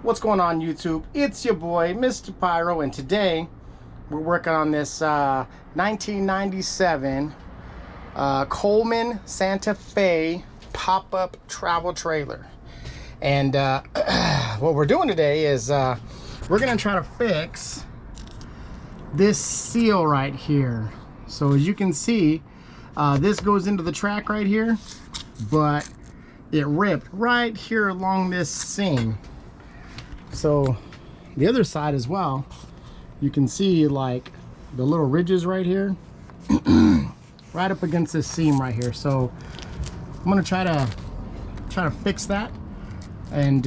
What's going on, YouTube? It's your boy Mr. Pyro, and today we're working on this 1997 Coleman Santa Fe pop-up travel trailer. And what we're doing today is we're gonna try to fix this seal right here. So as you can see, this goes into the track right here, but it ripped right here along this seam. So the other side as well, you can see like the little ridges right here, right up against this seam right here. So I'm gonna try to fix that, and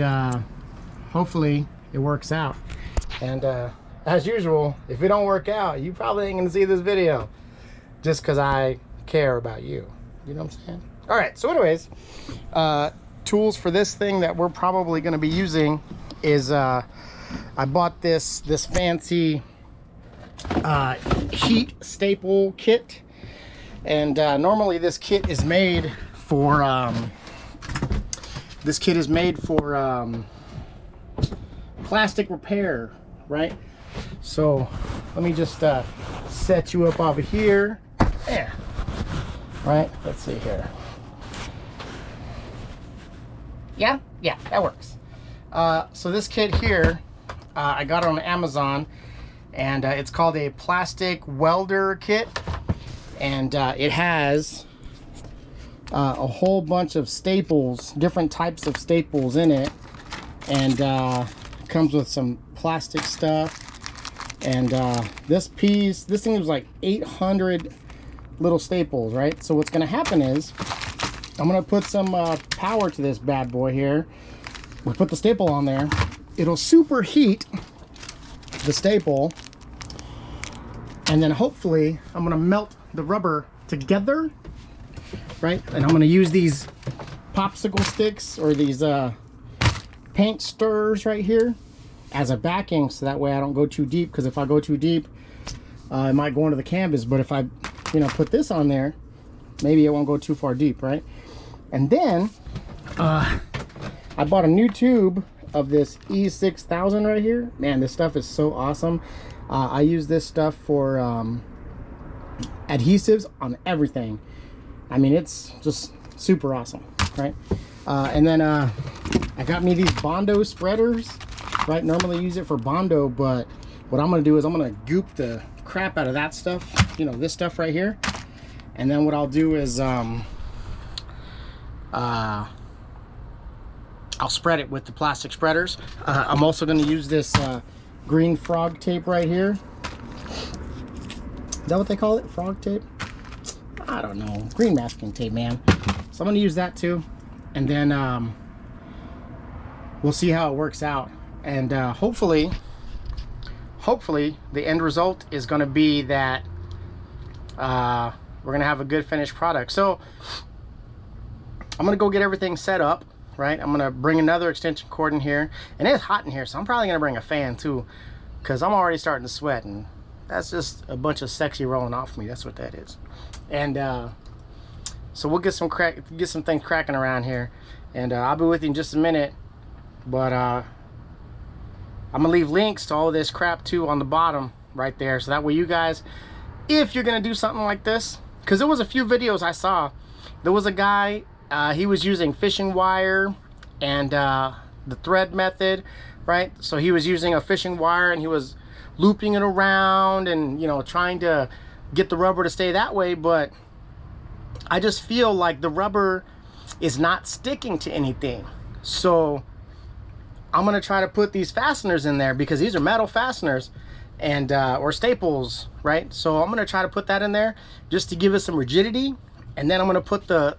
hopefully it works out. And as usual, if it don't work out, you probably ain't gonna see this video, just because I care about you. You know what I'm saying? All right. So anyways, tools for this thing that we're probably gonna be using is I bought this fancy heat staple kit, and normally this kit is made for plastic repair, right? So let me just set you up over here. Yeah, right, let's see here. Yeah, that works. So this kit here, I got it on Amazon, and it's called a plastic welder kit, and it has a whole bunch of staples, different types of staples in it, and comes with some plastic stuff. And this thing was like 800 little staples, right? So what's gonna happen is I'm gonna put some power to this bad boy here. We put the staple on there, it'll superheat the staple, and then hopefully I'm gonna melt the rubber together, right? And I'm gonna use these popsicle sticks or these paint stirrers right here as a backing, so that way I don't go too deep, because if I go too deep, it might go into the canvas. But if I put this on there, maybe it won't go too far deep, right? And then I bought a new tube of this E6000 right here. Man, this stuff is so awesome. I use this stuff for adhesives on everything. I mean, it's just super awesome, right? And then I got me these Bondo spreaders, right? Normally use it for Bondo, but what I'm gonna do is I'm gonna goop the crap out of that stuff, this stuff right here. And then what I'll do is I'll spread it with the plastic spreaders. I'm also going to use this green frog tape right here. Is that what they call it? Frog tape? I don't know. Green masking tape, man. So I'm going to use that too. And then we'll see how it works out. And hopefully the end result is going to be that we're going to have a good finished product. So I'm going to go get everything set up. Right, I'm gonna bring another extension cord in here, and it's hot in here, so I'm probably gonna bring a fan too, because I'm already starting to sweat, and that's just a bunch of sexy rolling off me. That's what that is. And so we'll get some things cracking around here, and I'll be with you in just a minute. But I'm gonna leave links to all this crap too on the bottom right there, so that way you guys, if you're gonna do something like this, because there was a few videos I saw, there was a guy. He was using fishing wire and the thread method, right? So he was using a fishing wire and he was looping it around and trying to get the rubber to stay that way. But I just feel like the rubber is not sticking to anything. So I'm gonna try to put these fasteners in there, because these are metal fasteners and or staples, right? So I'm gonna try to put that in there just to give it some rigidity, and then I'm gonna put the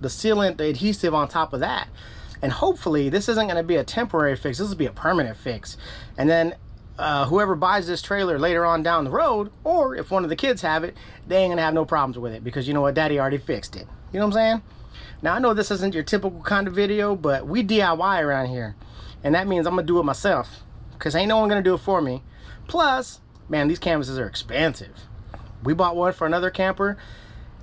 sealant, the adhesive on top of that. And hopefully this isn't going to be a temporary fix, this will be a permanent fix. And then whoever buys this trailer later on down the road, or if one of the kids have it, they ain't gonna have no problems with it, because you know what, daddy already fixed it. You know what I'm saying? Now I know this isn't your typical kind of video, but we DIY around here, and that means I'm gonna do it myself, because ain't no one gonna do it for me. Plus, man, these canvases are expensive. We bought one for another camper.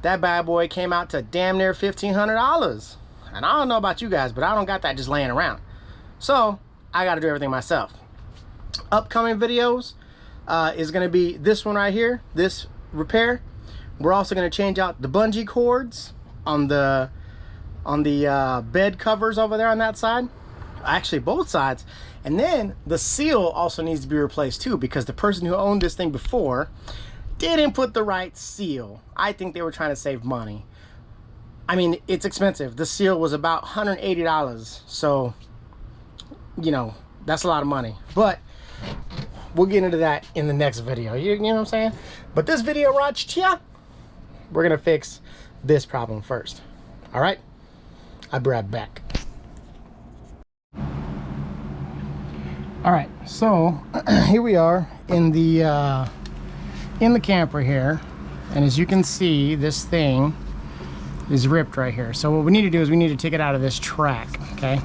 That bad boy came out to damn near $1,500. And I don't know about you guys, but I don't got that just laying around. So I got to do everything myself. Upcoming videos is going to be this one right here, this repair. We're also going to change out the bungee cords on the bed covers over there on that side. Actually, both sides. And then the seal also needs to be replaced too, because the person who owned this thing before didn't put the right seal. I think they were trying to save money. I mean, it's expensive. The seal was about $180. So, you know, that's a lot of money. But we'll get into that in the next video. You know what I'm saying? But this video, Rachia, we're going to fix this problem first. All right? I'll be right back. All right, so here we are in the camper here, and as you can see, this thing is ripped right here. So what we need to do is we need to take it out of this track. Okay,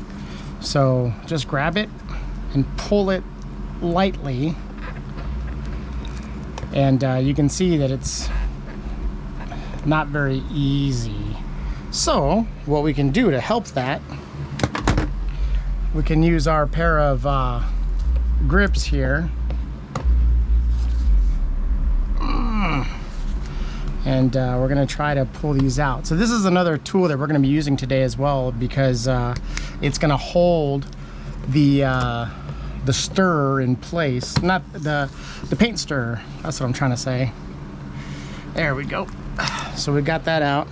so just grab it and pull it lightly, and you can see that it's not very easy. So what we can do to help that, we can use our pair of grips here, and we're going to try to pull these out. So this is another tool that we're going to be using today as well, because it's going to hold the stirrer in place, not the paint stirrer. That's what I'm trying to say. There we go. So we got that out,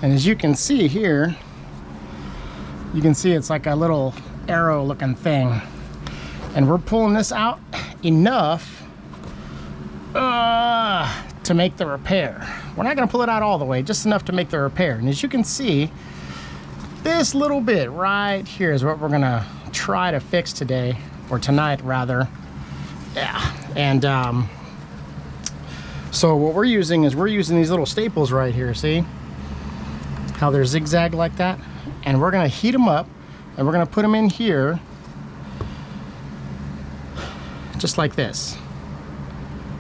and as you can see here, you can see it's like a little arrow looking thing, and we're pulling this out enough to make the repair. We're not going to pull it out all the way, just enough to make the repair. And as you can see, this little bit right here is what we're going to try to fix today, or tonight rather. Yeah. And so what we're using is these little staples right here. See how they're zigzag like that? And we're going to heat them up, and we're going to put them in here just like this,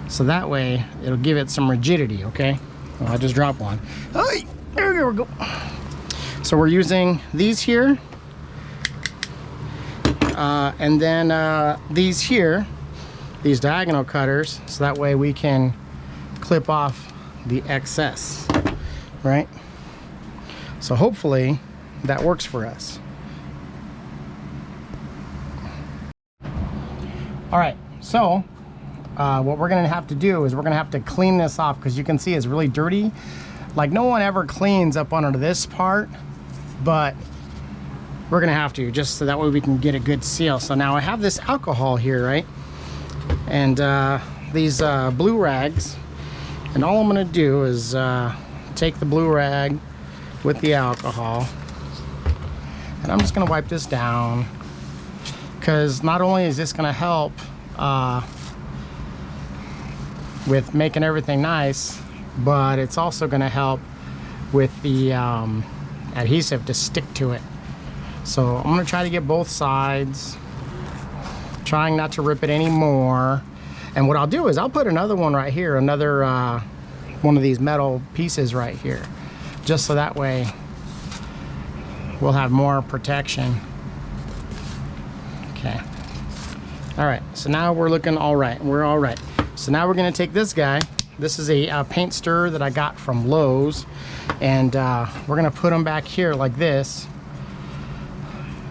so that way it'll give it some rigidity. Okay, well, I just dropped one. Hey, there we go. So we're using these here, and then these here, these diagonal cutters, so that way we can clip off the excess, right? So hopefully that works for us. All right, so what we're gonna have to do is we're gonna have to clean this off, because you can see it's really dirty. Like, no one ever cleans up under this part, but we're gonna have to, just so that way we can get a good seal. So now I have this alcohol here, right? And these blue rags, and all I'm gonna do is take the blue rag with the alcohol, and I'm just gonna wipe this down, because not only is this gonna help with making everything nice, but it's also gonna help with the adhesive to stick to it. So I'm gonna try to get both sides, trying not to rip it anymore. And what I'll do is I'll put another one right here, another one of these metal pieces right here, just so that way we'll have more protection. Okay. All right, so now we're looking all right. We're all right. So now we're gonna take this guy. This is a paint stirrer that I got from Lowe's, and we're gonna put them back here like this,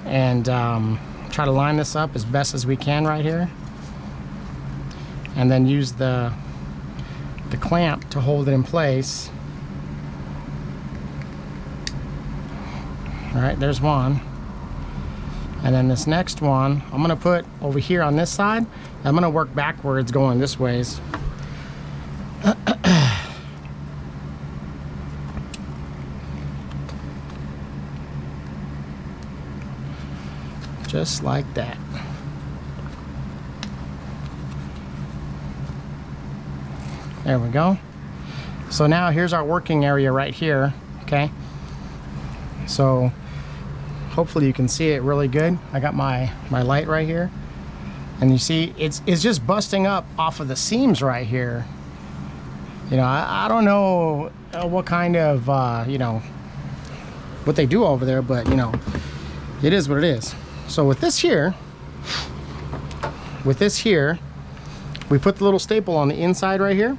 and try to line this up as best as we can right here, and then use the clamp to hold it in place. All right, there's one. And then this next one, I'm gonna put over here on this side. I'm gonna work backwards going this ways. Just like that. There we go. So now here's our working area right here, okay? So hopefully you can see it really good. I got my light right here, and you see it's just busting up off of the seams right here. You know, I don't know what kind of you know, what they do over there, but you know, it is what it is. So with this here, with this here, we put the little staple on the inside right here.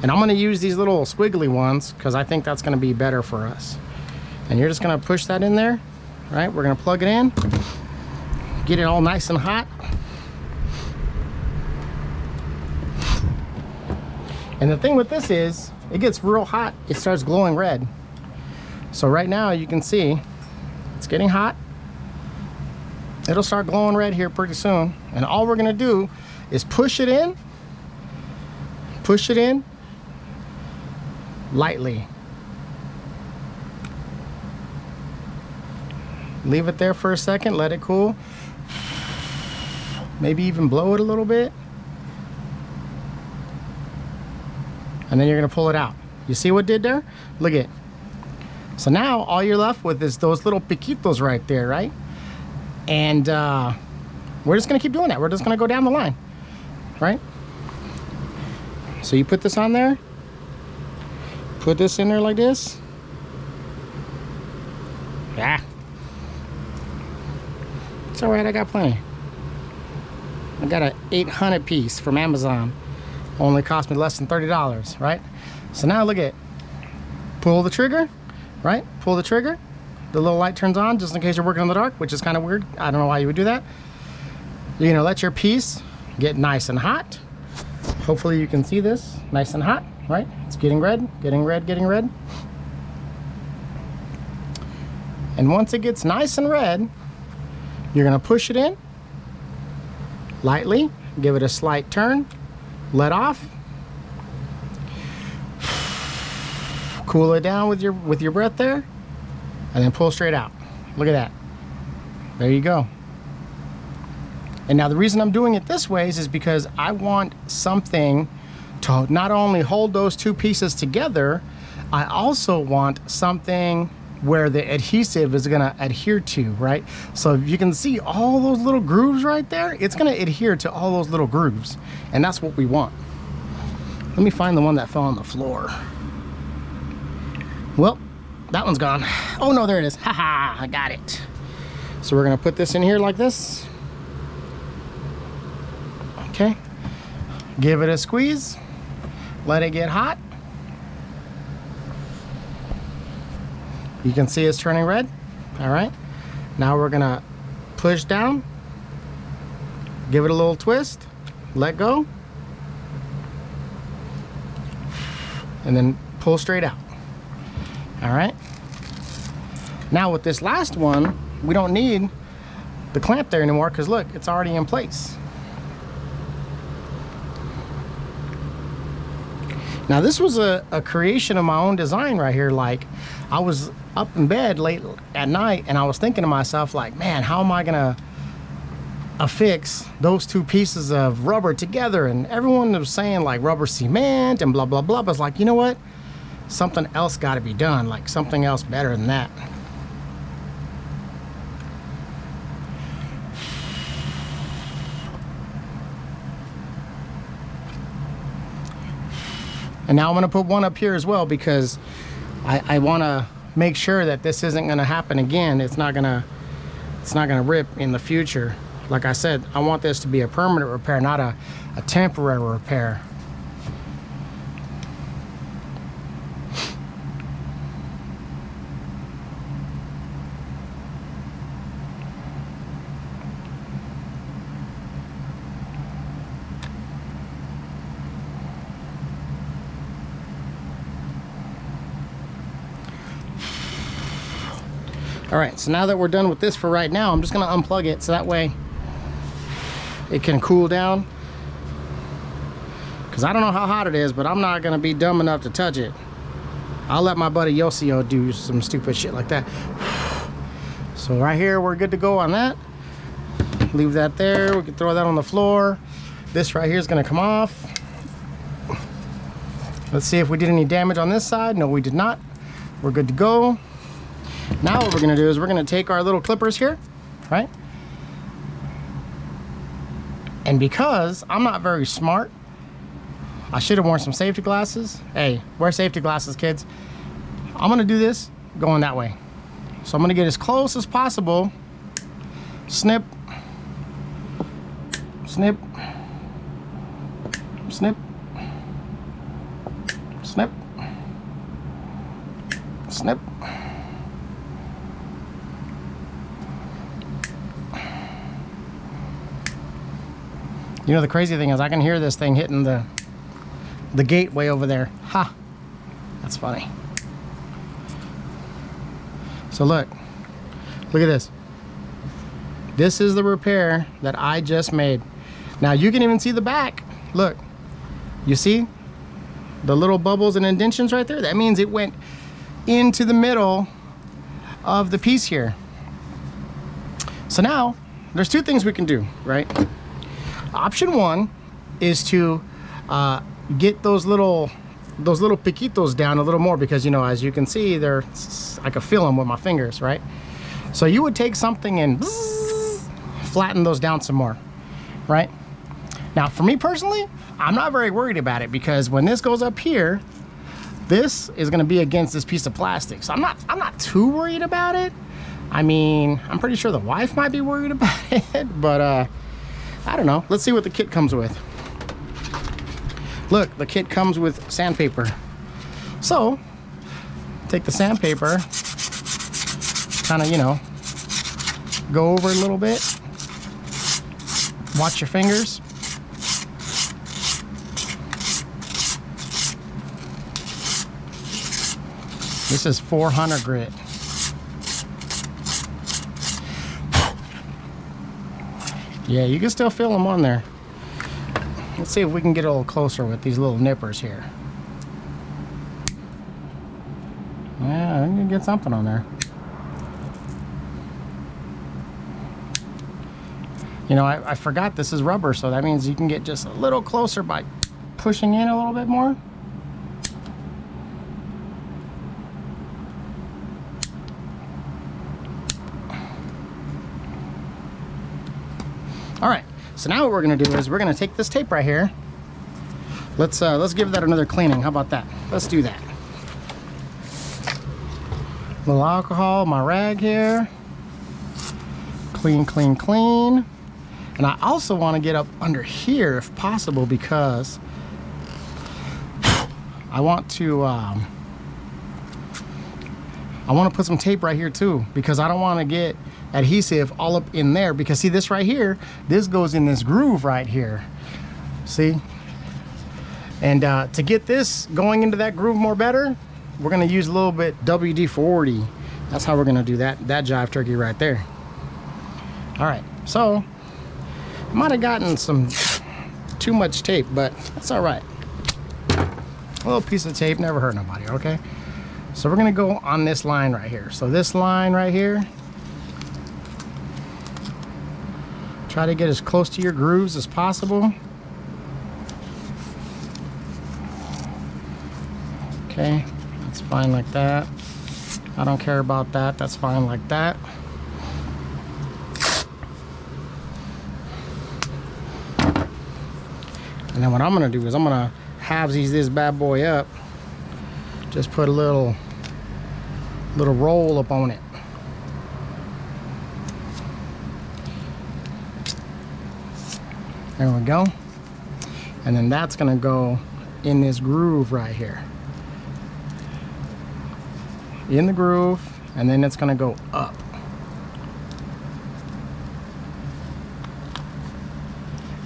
And I'm gonna use these little squiggly ones because I think that's gonna be better for us. And you're just gonna push that in there, right? We're gonna plug it in, get it all nice and hot. And the thing with this is, it gets real hot, it starts glowing red. So right now you can see, it's getting hot. It'll start glowing red here pretty soon. And all we're gonna do is push it in lightly. Leave it there for a second, let it cool. Maybe even blow it a little bit. And then you're gonna pull it out. You see what it did there? Look at it. So now all you're left with is those little piquitos right there, right? And we're just gonna keep doing that. We're just gonna go down the line, right? So you put this on there, put this in there like this. Yeah. It's all right, I got plenty. I got an 800 piece from Amazon. Only cost me less than $30, right? So now look at it. Pull the trigger, right? Pull the trigger. The little light turns on just in case you're working in the dark, which is kind of weird. I don't know why you would do that. You're gonna let your piece get nice and hot. Hopefully you can see this, nice and hot, right? It's getting red, getting red, getting red. And once it gets nice and red, you're gonna push it in lightly, give it a slight turn, let off, cool it down with your breath there, and then pull straight out. Look at that. There you go. And now the reason I'm doing it this way is because I want something to not only hold those two pieces together, I also want something where the adhesive is gonna adhere to, right? So if you can see all those little grooves right there, it's gonna adhere to all those little grooves. And that's what we want. Let me find the one that fell on the floor. Well, that one's gone. Oh no, there it is. Haha, I got it. So we're gonna put this in here like this. Okay. Give it a squeeze. Let it get hot. You can see it's turning red. All right. Now we're gonna push down. Give it a little twist. Let go. And then pull straight out. All right. Now with this last one, we don't need the clamp there anymore because look, it's already in place. Now this was a creation of my own design right here. Like, I was up in bed late at night and I was thinking to myself like, man, how am I gonna affix those two pieces of rubber together? And everyone was saying like rubber cement and blah blah blah, but it's like, you know what, something else got to be done, like something else better than that. And now I'm gonna put one up here as well because I want to make sure that this isn't gonna happen again. It's not gonna rip in the future. Like I said, I want this to be a permanent repair, not a temporary repair. All right, so now that we're done with this for right now, I'm just gonna unplug it so that way it can cool down. Because I don't know how hot it is, but I'm not gonna be dumb enough to touch it. I'll let my buddy Yosio do some stupid shit like that. So right here, we're good to go on that. Leave that there, we can throw that on the floor. This right here is gonna come off. Let's see if we did any damage on this side. No, we did not. We're good to go. Now what we're gonna do is we're gonna take our little clippers here, right? And because I'm not very smart, I should have worn some safety glasses. Hey, wear safety glasses, kids. I'm gonna do this going that way. So I'm gonna get as close as possible snip, snip, snip, snip, snip. You know, the crazy thing is I can hear this thing hitting the gateway over there. Ha! That's funny. So look at this. This is the repair that I just made. Now you can even see the back. Look, you see the little bubbles and indentions right there? That means it went into the middle of the piece here. So now there's two things we can do, right? Option one is to get those little piquitos down a little more, because, you know, as you can see, I can feel them with my fingers, right? So you would take something and flatten those down some more, right? Now, for me personally, I'm not very worried about it, because when this goes up here, this is going to be against this piece of plastic. So I'm not too worried about it. I mean, I'm pretty sure the wife might be worried about it, but I don't know. Let's see what the kit comes with. Look, the kit comes with sandpaper. So, take the sandpaper, kind of, you know, go over it a little bit. Watch your fingers. This is 400 grit. Yeah, you can still feel them on there. Let's see if we can get a little closer with these little nippers here. Yeah, I can get something on there. You know, I forgot this is rubber, so that means you can get just a little closer by pushing in a little bit more. All right, so now what we're gonna do is we're gonna take this tape right here. Let's give that another cleaning. How about that? Let's do that. A little alcohol, my rag here. Clean, clean, clean. And I also want to get up under here if possible, because I want to put some tape right here too, because I don't want to get adhesive all up in there, because see this right here, this goes in this groove right here, see? And to get this going into that groove more better, we're going to use a little bit WD-40. That's how we're going to do that jive turkey right there. All right, so I might have gotten some too much tape, but that's all right. A little piece of tape never hurt nobody, okay? So we're going to go on this line right here. So this line right here, try to get as close to your grooves as possible. Okay, that's fine like that. I don't care about that. That's fine like that. And then what I'm gonna do is I'm gonna halvesies this bad boy up. Just put a little roll up on it. There we go. And then that's gonna go in this groove right here. In the groove, and then it's gonna go up.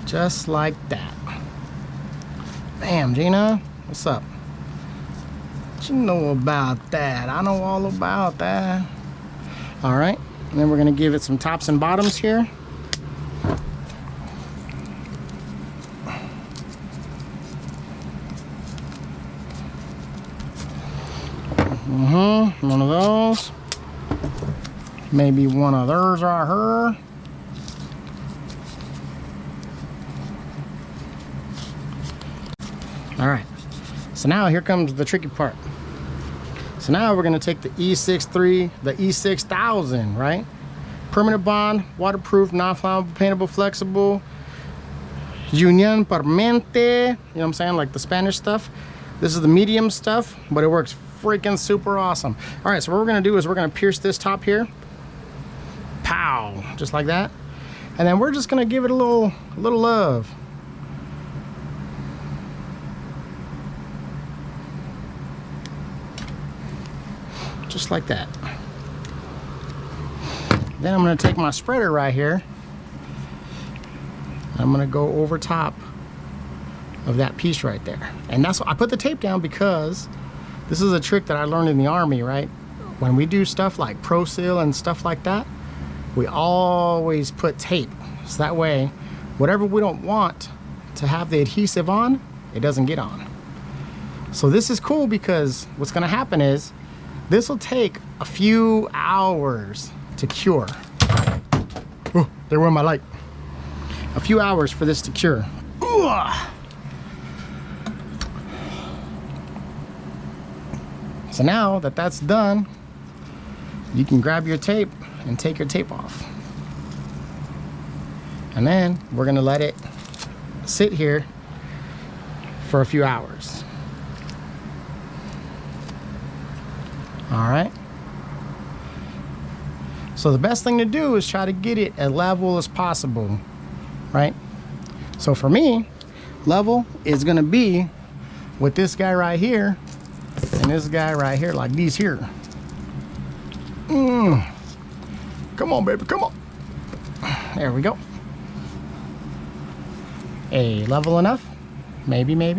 Just like that. Bam, Gina, what's up? What you know about that? I know all about that. All right, and then we're gonna give it some tops and bottoms here. One of those. Maybe one of theirs right here. All right, so now here comes the tricky part. So now we're gonna take the E63, the E6000, right? Permanent bond, waterproof, non-flammable, paintable, flexible, union permanente, you know what I'm saying, like the Spanish stuff. This is the medium stuff, but it works freaking super awesome. All right, so what we're gonna do is we're gonna pierce this top here. Pow. Pow! Just like that. And then we're just gonna give it a little love. Just like that. Then I'm gonna take my spreader right here. I'm gonna go over top of that piece right there. And that's why I put the tape down, because this is a trick that I learned in the Army, right? When we do stuff like Pro Seal and stuff like that, we always put tape. So that way, whatever we don't want to have the adhesive on, it doesn't get on. So this is cool, because what's gonna happen is, this will take a few hours to cure. Oh, there went my light. A few hours for this to cure. Ooh. So now that that's done, you can grab your tape and take your tape off. And then we're gonna let it sit here for a few hours. All right. So the best thing to do is try to get it as level as possible, right? So for me, level is gonna be with this guy right here and this guy right here, like these here. Come on, baby, come on. There we go. Hey, level enough? Maybe. Let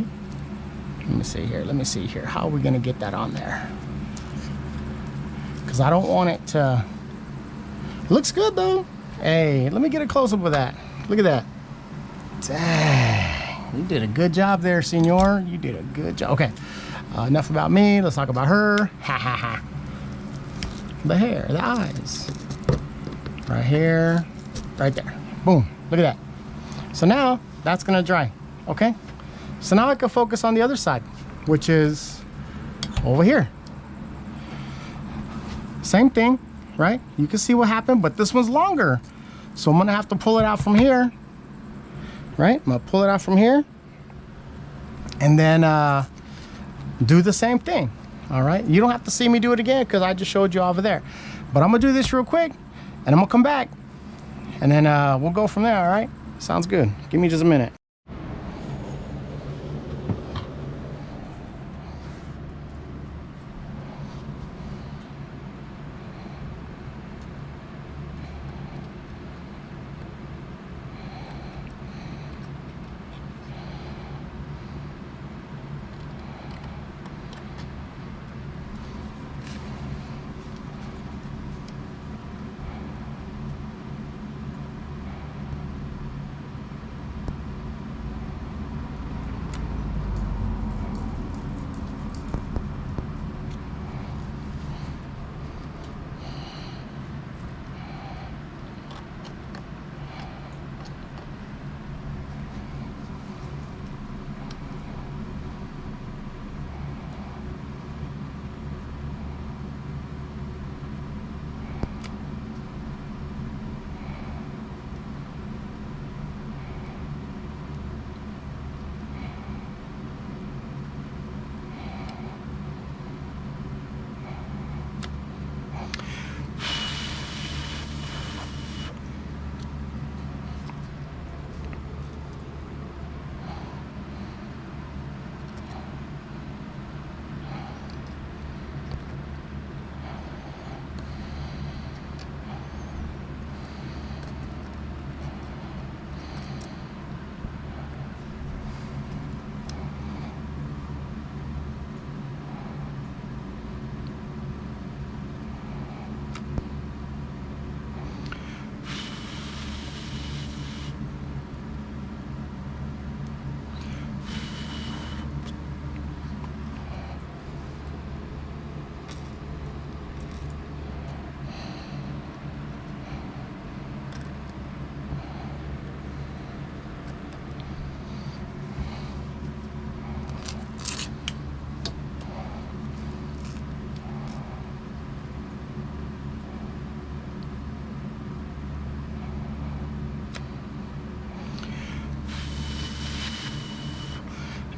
me see here. How are we gonna get that on there? Because I don't want it to... Looks good though. Hey, let me get a close-up of that. Look at that. Dang, you did a good job there, senor. You did a good job. Okay, enough about me. Let's talk about her. Ha ha ha. The hair, the eyes. Right here, right there. Boom, look at that. So now, that's gonna dry, okay? So now I can focus on the other side, which is over here. Same thing, right? You can see what happened, but this one's longer. So I'm gonna have to pull it out from here, right? I'm gonna pull it out from here and then do the same thing, all right? You don't have to see me do it again, because I just showed you over there. But I'm gonna do this real quick and I'm gonna come back and then we'll go from there, all right? Sounds good. Give me just a minute.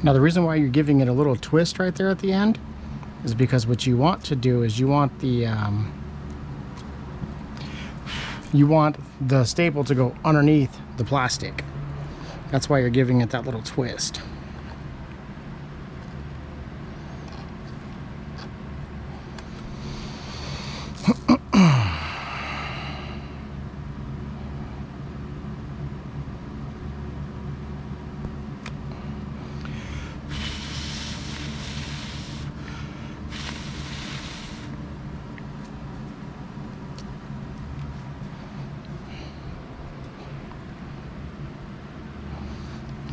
Now the reason why you're giving it a little twist right there at the end is because what you want to do is you want the you want the staple to go underneath the plastic. That's why you're giving it that little twist.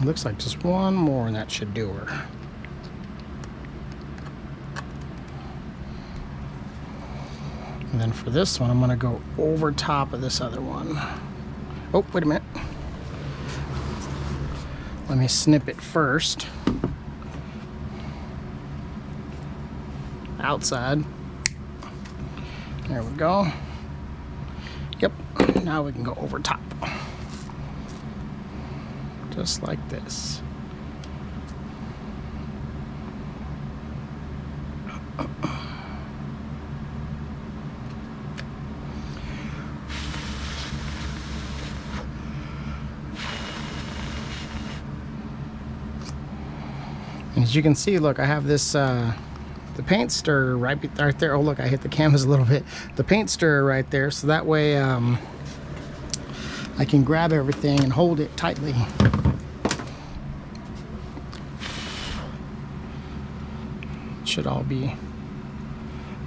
Looks like just one more and that should do her. And then for this one, I'm gonna go over top of this other one. Oh, wait a minute. Let me snip it first. Outside. There we go. Yep, now we can go over top. Just like this. And as you can see, look, I have this the paint stirrer right there. Oh look, I hit the canvas a little bit. The paint stirrer right there, so that way I can grab everything and hold it tightly. Should all be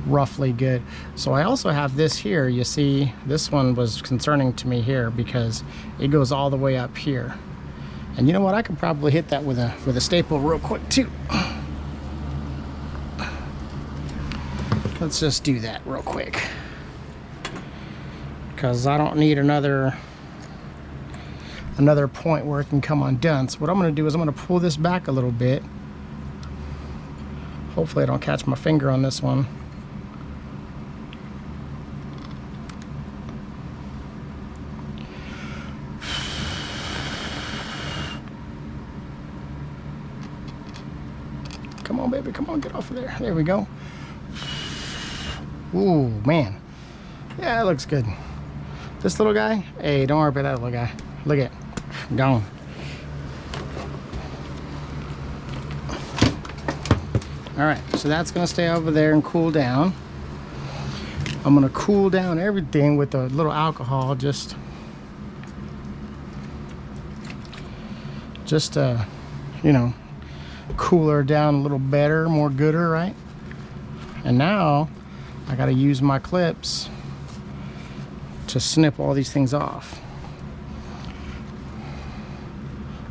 roughly good. So I also have this here. You see, this one was concerning to me here because it goes all the way up here. And you know what? I could probably hit that with a staple real quick too. Let's just do that real quick, because I don't need another point where it can come undone. So what I'm going to do is I'm going to pull this back a little bit. Hopefully I don't catch my finger on this one. Come on, baby, come on, get off of there. There we go. Ooh, man. Yeah, it looks good. This little guy, hey, don't worry about that little guy. Look at it, gone. All right, so that's gonna stay over there and cool down. I'm gonna cool down everything with a little alcohol, just you know, cool her down a little better, more gooder, right? And now I gotta use my clips to snip all these things off.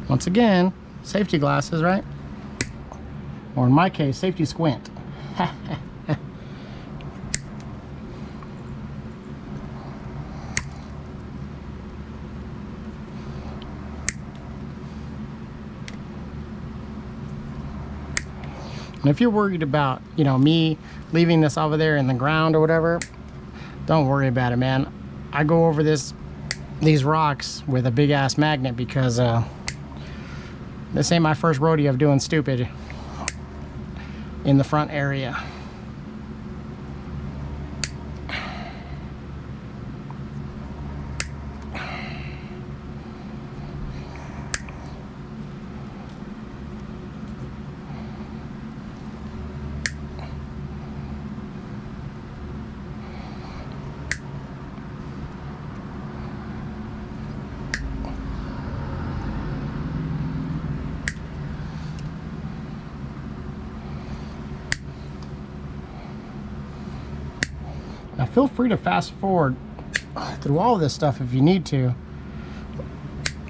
Once again, safety glasses, right? Or in my case, safety squint. And if you're worried about, you know, me leaving this over there in the ground or whatever, don't worry about it, man. I go over these rocks with a big ass magnet because this ain't my first rodeo of doing stupid in the front area. Now feel free to fast forward through all of this stuff if you need to.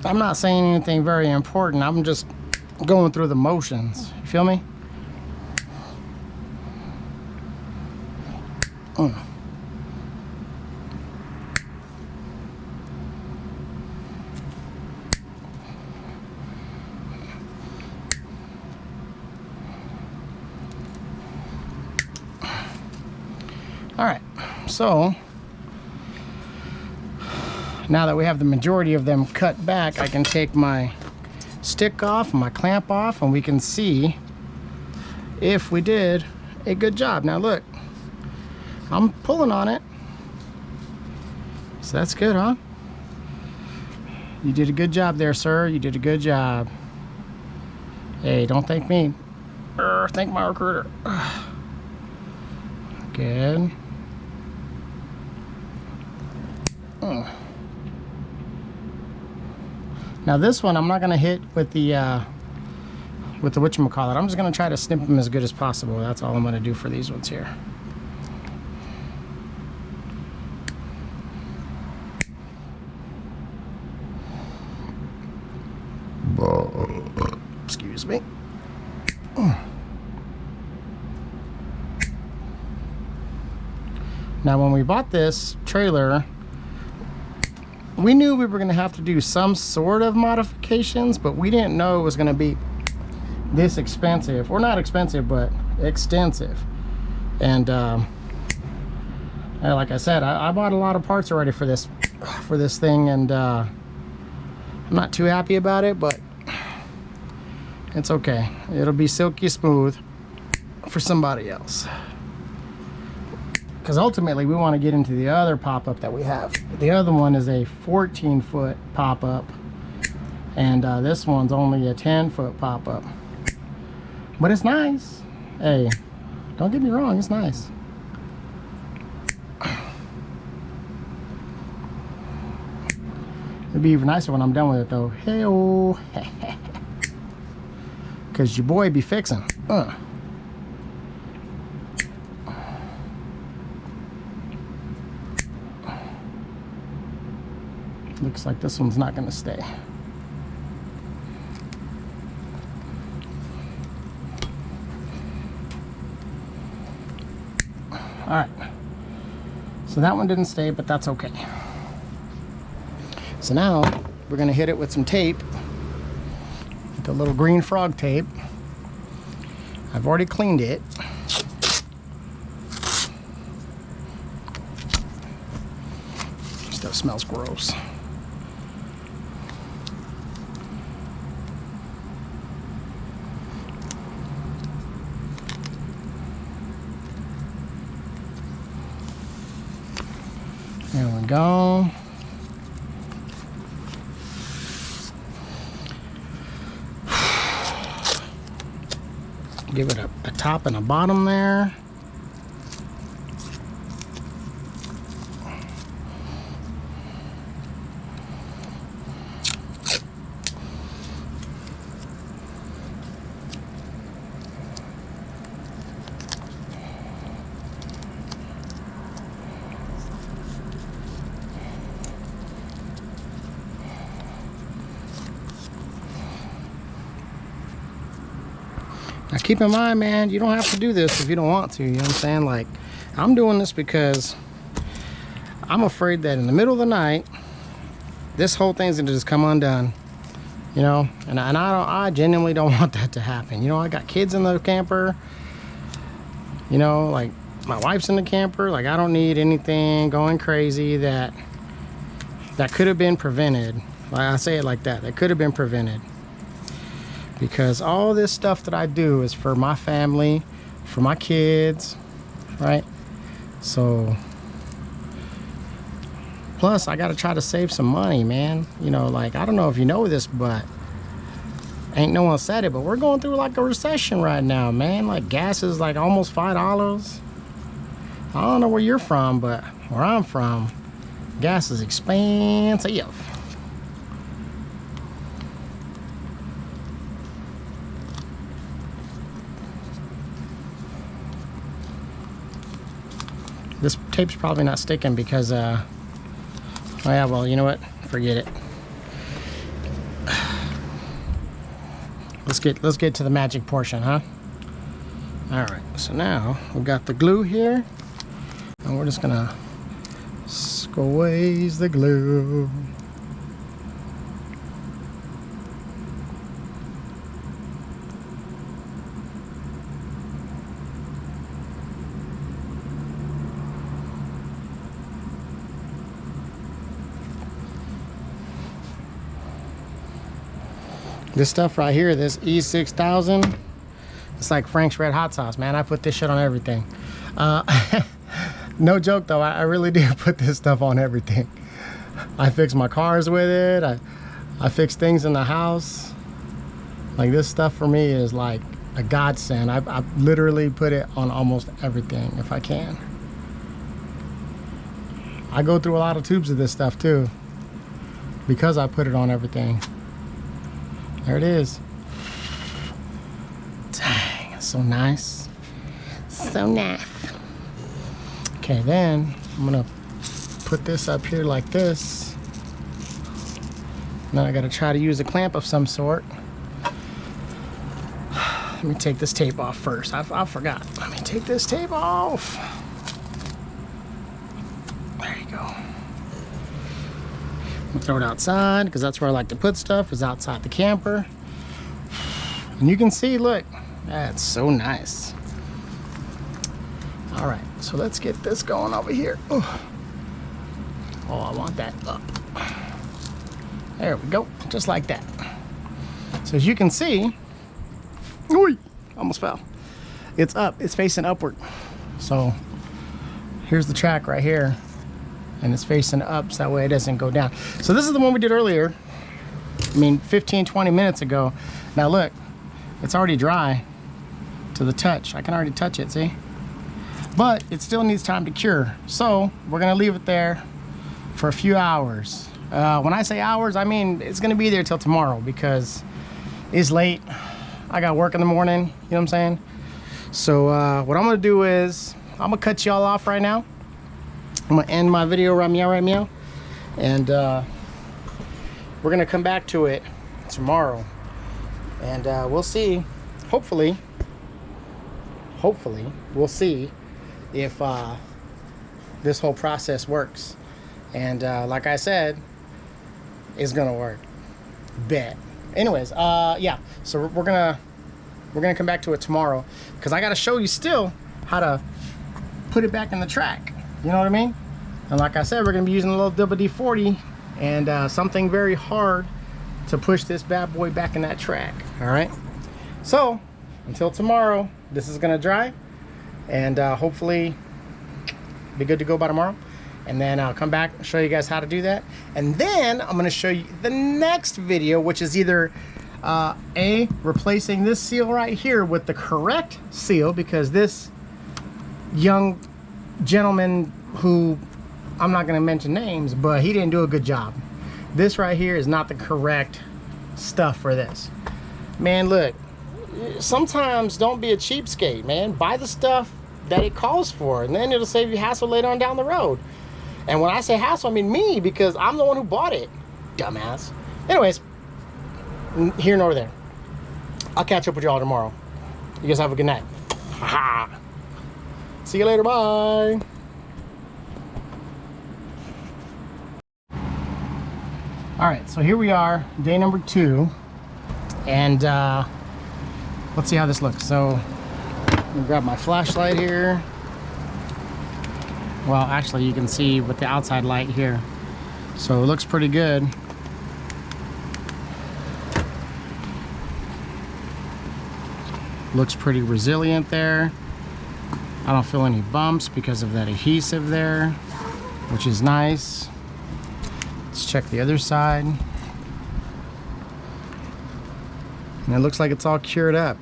I'm not saying anything very important. I'm just going through the motions. You feel me? All right, so now that we have the majority of them cut back, I can take my stick off, my clamp off, and we can see if we did a good job. Now look, I'm pulling on it. So that's good, huh? You did a good job there, sir. You did a good job. Hey, don't thank me. Thank my recruiter. Good. Now this one I'm not gonna hit with the whatchamacallit. I'm just gonna try to snip them as good as possible. That's all I'm gonna do for these ones here. Excuse me. Now when we bought this trailer, we knew we were going to have to do some sort of modifications, but we didn't know it was going to be this expensive. Or not expensive, but extensive. And like I said, I bought a lot of parts already for this thing, and I'm not too happy about it, but it's okay. It'll be silky smooth for somebody else. Because ultimately we want to get into the other pop-up that we have. The other one is a 14-foot pop-up, and this one's only a 10-foot pop-up. But it's nice. Hey, don't get me wrong, it's nice. It'll be even nicer when I'm done with it though. Hey-oh. Because your boy be fixing. Looks like this one's not going to stay. Alright. So that one didn't stay, but that's okay. So now we're going to hit it with some tape. With the little green frog tape. I've already cleaned it. Stuff smells gross. There we go. Give it a top and a bottom there. Now keep in mind, man, you don't have to do this if you don't want to, you know what I'm saying? Like, I'm doing this because I'm afraid that in the middle of the night, this whole thing's gonna just come undone, you know? And I genuinely don't want that to happen. You know, I got kids in the camper, you know, like my wife's in the camper. Like, I don't need anything going crazy that could have been prevented. Like, I say it like that, that could have been prevented. Because all this stuff that I do is for my family, for my kids, right? So, plus I gotta try to save some money, man. You know, like, I don't know if you know this, but ain't no one said it, but we're going through like a recession right now, man. Like, gas is like almost $5. I don't know where you're from, but where I'm from, gas is expensive. This tape's probably not sticking because, oh yeah, well, you know what? Forget it. Let's get to the magic portion, huh? All right, so now we've got the glue here, and we're just gonna squeeze the glue. This stuff right here, this E6000, it's like Frank's Red Hot Sauce, man. I put this shit on everything. No joke though, I really do put this stuff on everything. I fix my cars with it. I fix things in the house. Like, this stuff for me is like a godsend. I literally put it on almost everything if I can. I go through a lot of tubes of this stuff too, because I put it on everything. There it is. Dang, it's so nice. So nice. Okay, then I'm gonna put this up here like this. Now I gotta try to use a clamp of some sort. Let me take this tape off first. I forgot. Let me take this tape off. There you go. I'm gonna throw it outside because that's where I like to put stuff, is outside the camper. And you can see, look, that's so nice. All right, so let's get this going over here. Oh, I want that up. There we go, just like that. So as you can see, ooh, almost fell. It's up, it's facing upward. So here's the track right here, and it's facing up so that way it doesn't go down. So this is the one we did earlier. I mean, 15-20 minutes ago. Now look, it's already dry to the touch. I can already touch it, see? But it still needs time to cure. So we're gonna leave it there for a few hours. When I say hours, I mean it's gonna be there till tomorrow because it's late. I got work in the morning, you know what I'm saying? So what I'm gonna do is, I'm gonna cut y'all off right now. I'm gonna end my video right meow. And we're gonna come back to it tomorrow. And we'll see, hopefully we'll see if this whole process works. And like I said, it's gonna work. Bet. Anyways, yeah, so we're gonna come back to it tomorrow because I gotta show you still how to put it back in the track. You know what I mean? And like I said, we're gonna be using a little WD-40 and something very hard to push this bad boy back in that track. All right. So until tomorrow, this is gonna dry, and hopefully be good to go by tomorrow. And then I'll come back and show you guys how to do that. And then I'm gonna show you the next video, which is either replacing this seal right here with the correct seal, because this young gentleman, who I'm not gonna mention names, but he didn't do a good job. This right here is not the correct stuff for this. Man, look, sometimes don't be a cheapskate, man. Buy the stuff that it calls for, and then it'll save you hassle later on down the road. And when I say hassle, I mean me, because I'm the one who bought it, dumbass. Anyways, here nor there. I'll catch up with y'all tomorrow. You guys have a good night. See you later, bye. All right, so here we are, day number 2, and let's see how this looks. So I'm gonna grab my flashlight here. Well, actually you can see with the outside light here, so it looks pretty good. Looks pretty resilient there. I don't feel any bumps because of that adhesive there, which is nice. Let's check the other side. And it looks like it's all cured up.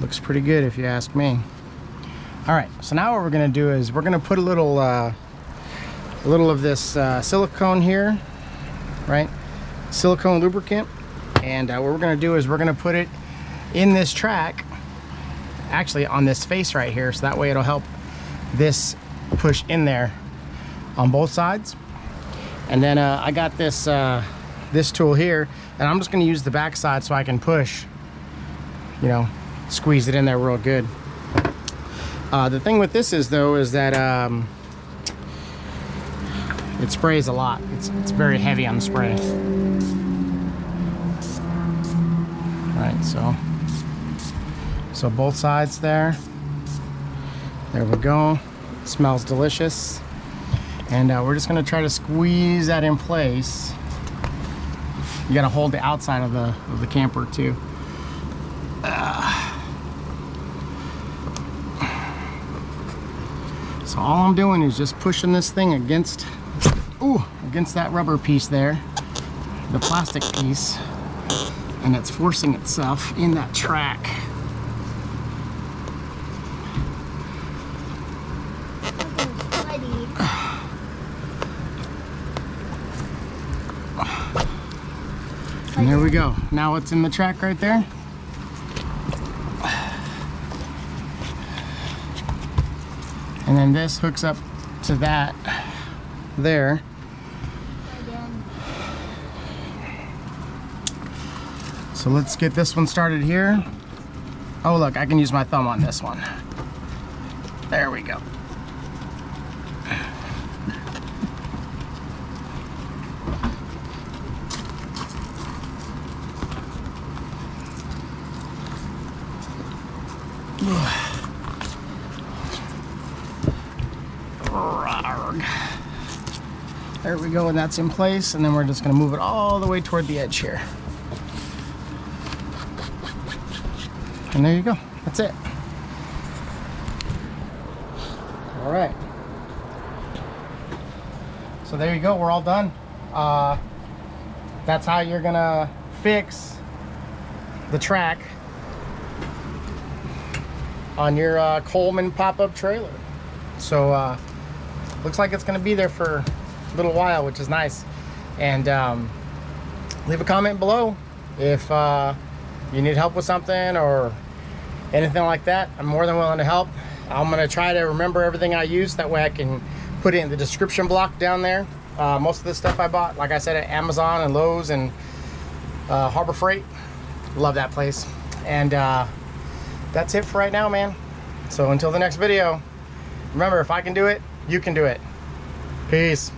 Looks pretty good if you ask me. All right, so now what we're gonna do is we're gonna put a little of this silicone here, right? Silicone lubricant. And what we're gonna do is we're gonna put it in this track, actually on this face right here, so that way it'll help this push in there on both sides. And then I got this this tool here, and I'm just gonna use the back side so I can push, you know, squeeze it in there real good. The thing with this is though, is that it sprays a lot. It's very heavy on the spray. Right, so both sides there. There we go. Smells delicious. And we're just gonna try to squeeze that in place. You gotta hold the outside of the camper too. So all I'm doing is just pushing this thing against against that rubber piece there, the plastic piece, and it's forcing itself in that track. And there we go. Now it's in the track right there. And then this hooks up to that there. So let's get this one started here. Oh look, I can use my thumb on this one. There we go. There we go, and that's in place, and then we're just going to move it all the way toward the edge here. And there you go. That's it. All right. So there you go. We're all done. That's how you're going to fix the track on your Coleman pop-up trailer. So looks like it's going to be there for a little while, which is nice. And leave a comment below if you need help with something or anything like that. I'm more than willing to help. I'm going to try to remember everything I use, that way I can put it in the description block down there. Most of this stuff I bought, like I said, at Amazon and Lowe's and Harbor Freight. Love that place. And that's it for right now, man. So until the next video, remember, if I can do it, you can do it. Peace.